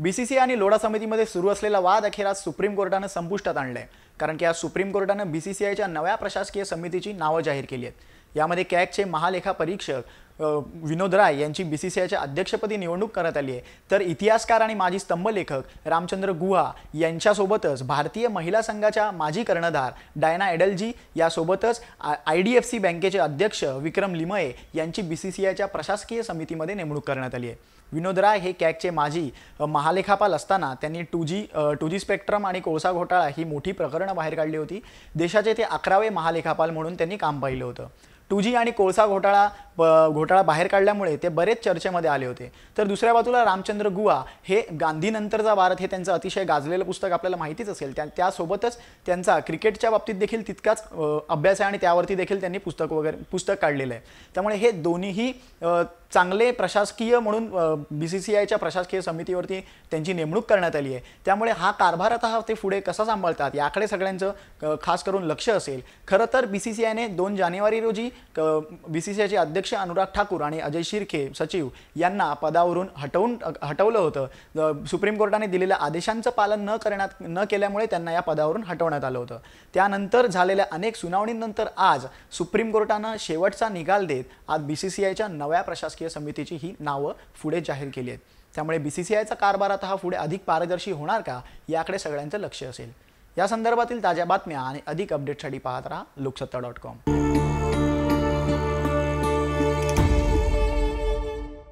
BCCI आणि लोढा समितीमध्ये सुरू असलेला वाद अखेर आज सुप्रीम कोर्टाने संपुष्टात आणलाय। कारण की आज सुप्रीम कोर्टाने बीसीसीआयच्या नव्या प्रशासकीय समितीची नावं जाहीर केली आहेत। यामध्ये कॅगचे महालेखा परीक्षक विनोद राय यांची बीसीसीआयच्या अध्यक्षपदी निवडणूक करण्यात आली आहे, तर इतिहासकार आणि माजी स्तंभलेखक रामचंद्र गुहा यांच्यासोबतच भारतीय महिला संघाच्या माजी कर्णधार डायना एडलजी यासोबतच आयडीएफसी बँकेचे अध्यक्ष विक्रम लिमये यांची बीसीसीआयच्या प्रशासकीय समितीमध्ये नेमणूक करण्यात आली आहे। विनोद राय हे कॅगचे माजी महालेखापाल असताना त्यांनी 2G स्पेक्ट्रम आणि कोळसा घोटाळा ही मोठी प्रकरणं बाहेर काढली होती। देशाचे ते 11वे महालेखापाल म्हणून त्यांनी काम पाहिलं होतं। 2G आणि कोळसा घोटाळा बाहेर काढल्यामुळे ते बरेच चर्चेमध्ये आले होते। तर दुसऱ्या बाजूला रामचंद्र गुहा हे गांधीनंतरचा भारत हे त्यांचं अतिशय गाजलेलं पुस्तक आपल्याला माहितीच असेल। त्यासोबतच त्यांचा क्रिकेटच्या बाबतीत देखील तितकाच अभ्यास आहे आणि त्यावरती देखील त्यांनी पुस्तक काढलेलं आहे। त्यामुळे हे दोन्हीही चांगले प्रशासकीय म्हणून बीसीसीआयच्या प्रशासकीय समितीवरती त्यांची नेमणूक करण्यात आली आहे। त्यामुळे हा कारभार आता ते पुढे कसा सांभाळतात याकडे सगळ्यांचं खास करून लक्ष असेल। खरं तर बीसीसीआयने 2 जानेवारी रोजी बीसीसीआयचे अध्यक्ष अनुराग ठाकूर आणि अजय शिर्के सचिव यांना पदावरून हटवलं होतं। सुप्रीम कोर्टाने दिलेल्या आदेशांचं पालन न केल्यामुळे त्यांना या पदावरून हटवण्यात आलं होतं। त्यानंतर झालेल्या अनेक सुनावणीनंतर आज सुप्रीम कोर्टाने शेवटचा निकाल देत आज बीसीसीआयच्या नव्या प्रशासकीय समितीची ही नावं पुढे जाहीर केली आहेत। त्यामुळे बीसीसीआयचा कारभार आता हा पुढे अधिक पारदर्शी होणार का याकडे सगळ्यांचं लक्ष असेल। या संदर्भातील ताज्या बातम्या आणि अधिक अपडेटसाठी पाहत राहा लोकसत्ता.com।